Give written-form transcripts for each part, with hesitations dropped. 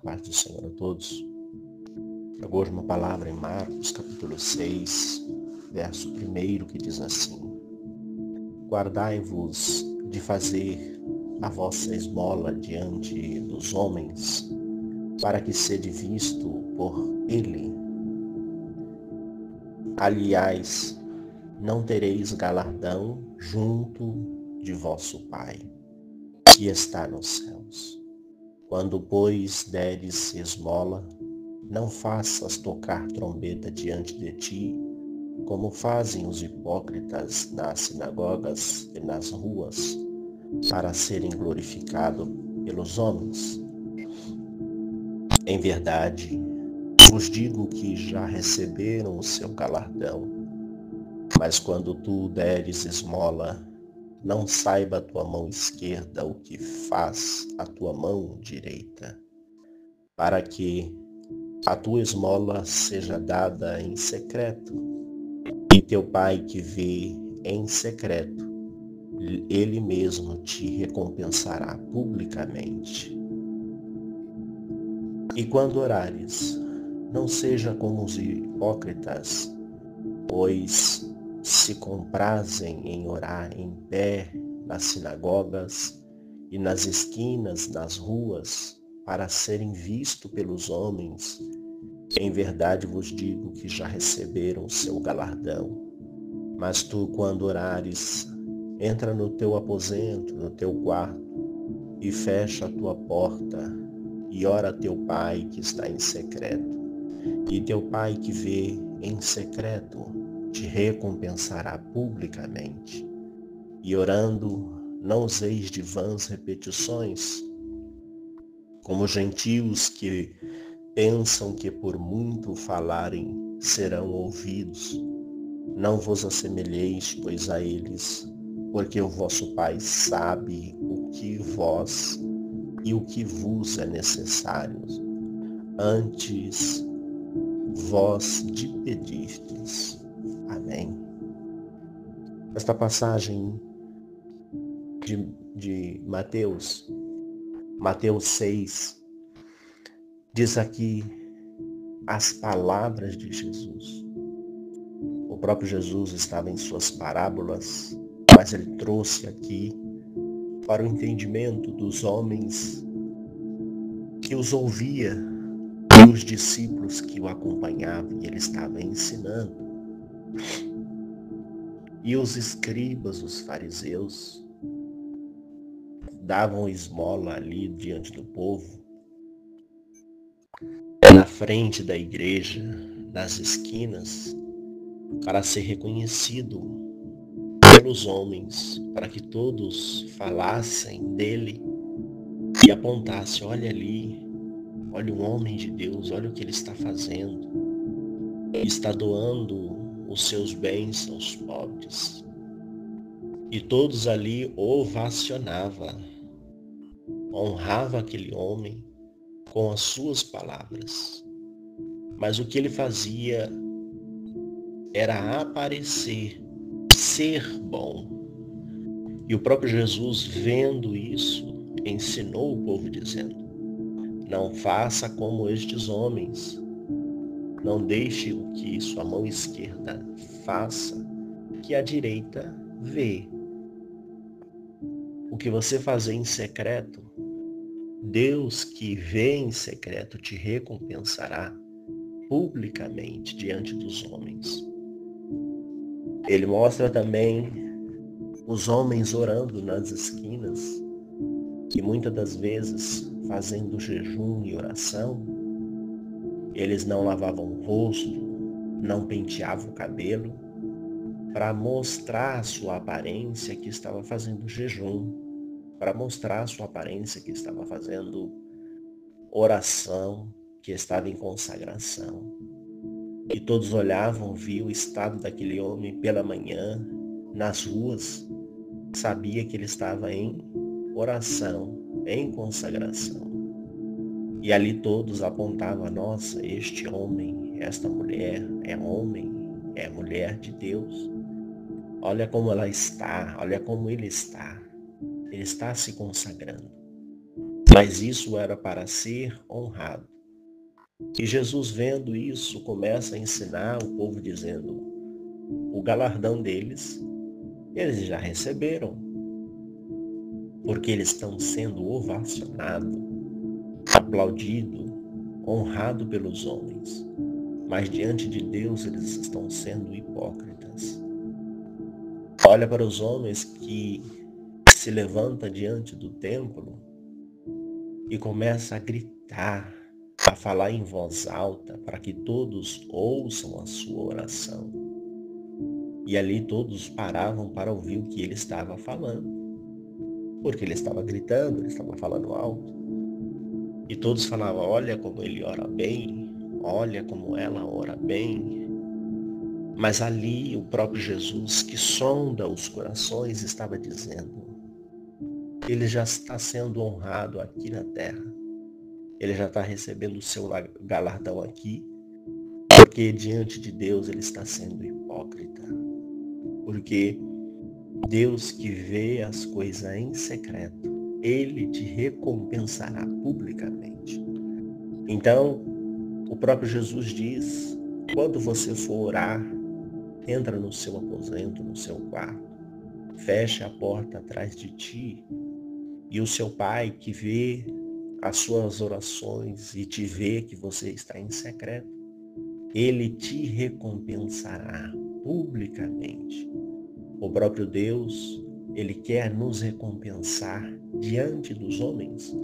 Paz do Senhor a todos. Trago hoje uma palavra em Marcos, capítulo 6, verso 1, que diz assim: Guardai-vos de fazer a vossa esmola diante dos homens, para que sede visto por ele. Aliás, não tereis galardão junto de vosso Pai, que está nos céus. Quando, pois, deres esmola, não faças tocar trombeta diante de ti, como fazem os hipócritas nas sinagogas e nas ruas, para serem glorificados pelos homens. Em verdade, vos digo que já receberam o seu galardão. Mas quando tu deres esmola, não saiba a tua mão esquerda o que faz a tua mão direita, para que a tua esmola seja dada em secreto, e teu Pai que vê em secreto, ele mesmo te recompensará publicamente. E quando orares, não seja como os hipócritas, pois se comprazem em orar em pé nas sinagogas e nas esquinas das ruas, para serem vistos pelos homens. Em verdade vos digo que já receberam o seu galardão. Mas tu, quando orares, entra no teu aposento, no teu quarto, e fecha a tua porta, e ora a teu Pai que está em secreto. E teu Pai que vê em secreto te recompensará publicamente. E orando, não useis de vãs repetições, como gentios que pensam que por muito falarem serão ouvidos. Não vos assemelheis, pois, a eles, porque o vosso Pai sabe o que vós e o que vos é necessário, antes vós de pedirdes. Amém. Esta passagem de Mateus 6, diz aqui as palavras de Jesus. O próprio Jesus estava em suas parábolas, mas ele trouxe aqui para o entendimento dos homens que os ouvia e os discípulos que o acompanhavam, e ele estava ensinando. E os escribas, os fariseus, davam esmola ali diante do povo, na frente da igreja, nas esquinas, para ser reconhecido pelos homens, para que todos falassem dele e apontassem: olha ali, olha o homem de Deus, olha o que ele está fazendo, está doando os seus bens aos pobres. E todos ali ovacionavam, honravam aquele homem com as suas palavras. Mas o que ele fazia era aparecer, ser bom. E o próprio Jesus, vendo isso, ensinou o povo dizendo: não faça como estes homens. Não deixe o que sua mão esquerda faça, que a direita vê. O que você fazer em secreto, Deus que vê em secreto te recompensará publicamente diante dos homens. Ele mostra também os homens orando nas esquinas, que muitas das vezes, fazendo jejum e oração, eles não lavavam o rosto, não penteavam o cabelo, para mostrar a sua aparência que estava fazendo jejum, para mostrar a sua aparência que estava fazendo oração, que estava em consagração. E todos olhavam, viam o estado daquele homem pela manhã, nas ruas, sabia que ele estava em oração, em consagração. E ali todos apontavam: nossa, este homem, esta mulher é homem, é mulher de Deus. Olha como ela está, olha como ele está se consagrando. mas isso era para ser honrado. E Jesus, vendo isso, começa a ensinar o povo dizendo: o galardão deles, eles já receberam, porque eles estão sendo ovacionados, aplaudidos, honrados pelos homens. Mas diante de Deus eles estão sendo hipócritas. Olha para os homens que se levantam diante do templo e começa a gritar, a falar em voz alta para que todos ouçam a sua oração. E ali todos paravam para ouvir o que ele estava falando, porque ele estava gritando, ele estava falando alto. E todos falavam: olha como ele ora bem, olha como ela ora bem. Mas ali o próprio Jesus, que sonda os corações, estava dizendo: ele já está sendo honrado aqui na terra. Ele já está recebendo o seu galardão aqui, porque diante de Deus ele está sendo hipócrita. Porque Deus, que vê as coisas em secreto, ele te recompensará publicamente. Então, o próprio Jesus diz: quando você for orar, entra no seu aposento, no seu quarto, feche a porta atrás de ti, e o seu Pai, que vê as suas orações e te vê que você está em secreto, ele te recompensará publicamente. O próprio Deus, ele quer nos recompensar diante dos homens.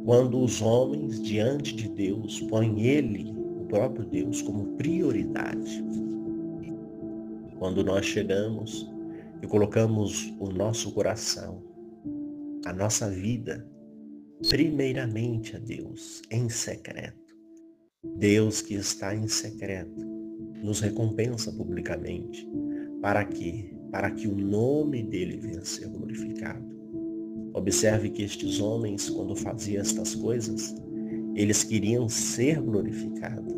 Quando os homens diante de Deus põem ele, o próprio Deus, como prioridade. Quando nós chegamos e colocamos o nosso coração, a nossa vida, primeiramente a Deus, em secreto. Deus, que está em secreto, nos recompensa publicamente. Para quê? Para que o nome dele venha a ser glorificado. Observe que estes homens, quando faziam estas coisas, eles queriam ser glorificados.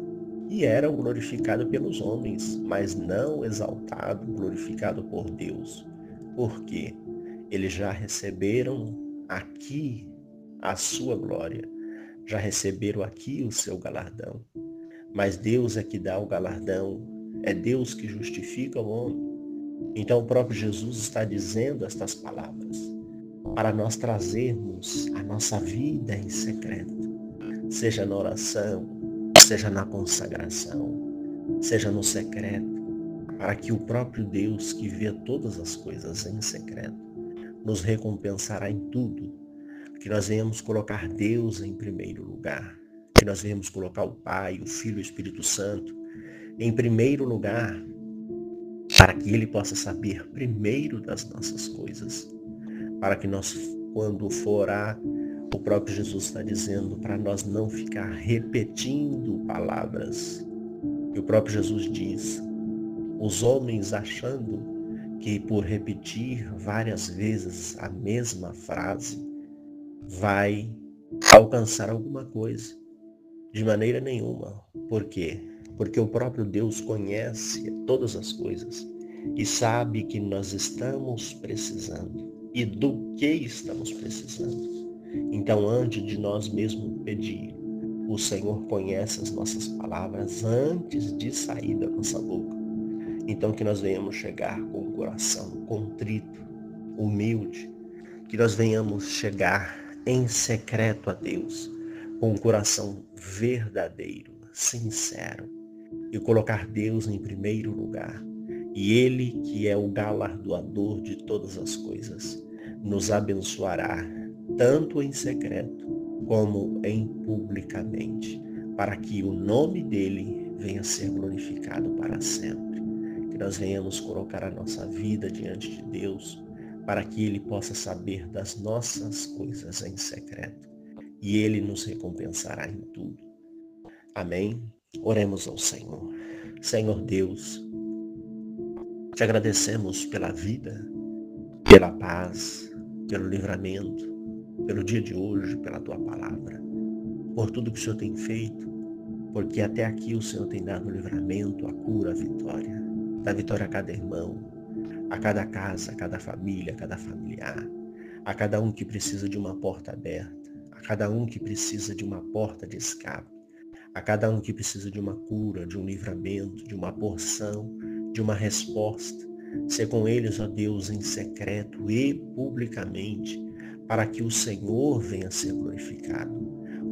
E eram glorificados pelos homens, mas não exaltado, glorificado por Deus. Por quê? Eles já receberam aqui a sua glória, já receberam aqui o seu galardão. Mas Deus é que dá o galardão, é Deus que justifica o homem. Então o próprio Jesus está dizendo estas palavras para nós trazermos a nossa vida em secreto, seja na oração, seja na consagração, seja no secreto, para que o próprio Deus, que vê todas as coisas em secreto, nos recompensará em tudo, que nós venhamos colocar Deus em primeiro lugar, que nós venhamos colocar o Pai, o Filho e o Espírito Santo em primeiro lugar, para que Ele possa saber primeiro das nossas coisas, para que nós, quando for orar, o próprio Jesus está dizendo para nós não ficar repetindo palavras. E o próprio Jesus diz: os homens achando que por repetir várias vezes a mesma frase vai alcançar alguma coisa. De maneira nenhuma. Por quê? Porque o próprio Deus conhece todas as coisas e sabe que nós estamos precisando e do que estamos precisando. Então, antes de nós mesmos pedir, o Senhor conhece as nossas palavras antes de sair da nossa boca. Então, que nós venhamos chegar com o coração contrito, humilde, que nós venhamos chegar em secreto a Deus, com um coração verdadeiro, sincero, e colocar Deus em primeiro lugar. E Ele, que é o galardoador de todas as coisas, nos abençoará, tanto em secreto como em publicamente, para que o nome dele venha a ser glorificado para sempre. Que nós venhamos colocar a nossa vida diante de Deus, para que Ele possa saber das nossas coisas em secreto. E Ele nos recompensará em tudo. Amém? Oremos ao Senhor. Senhor Deus, te agradecemos pela vida, pela paz, pelo livramento, pelo dia de hoje, pela tua palavra, por tudo que o Senhor tem feito, porque até aqui o Senhor tem dado o livramento, a cura, a vitória. Dá vitória a cada irmão, a cada casa, a cada família, a cada familiar, a cada um que precisa de uma porta aberta, a cada um que precisa de uma porta de escape, a cada um que precisa de uma cura, de um livramento, de uma porção, de uma resposta. Ser com eles, ó Deus, em secreto e publicamente, para que o Senhor venha a ser glorificado.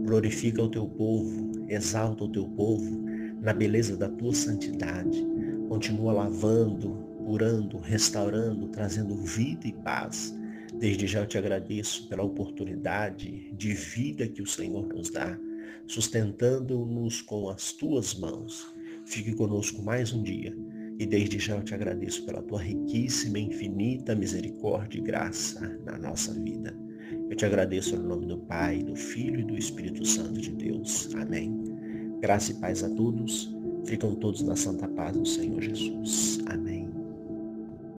Glorifica o teu povo, exalta o teu povo na beleza da tua santidade. Continua lavando, curando, restaurando, trazendo vida e paz. Desde já eu te agradeço pela oportunidade de vida que o Senhor nos dá, sustentando-nos com as tuas mãos. Fique conosco mais um dia. E desde já eu te agradeço pela tua riquíssima e infinita misericórdia e graça na nossa vida. Eu te agradeço no nome do Pai, do Filho e do Espírito Santo de Deus. Amém. Graça e paz a todos. Ficam todos na santa paz do Senhor Jesus. Amém.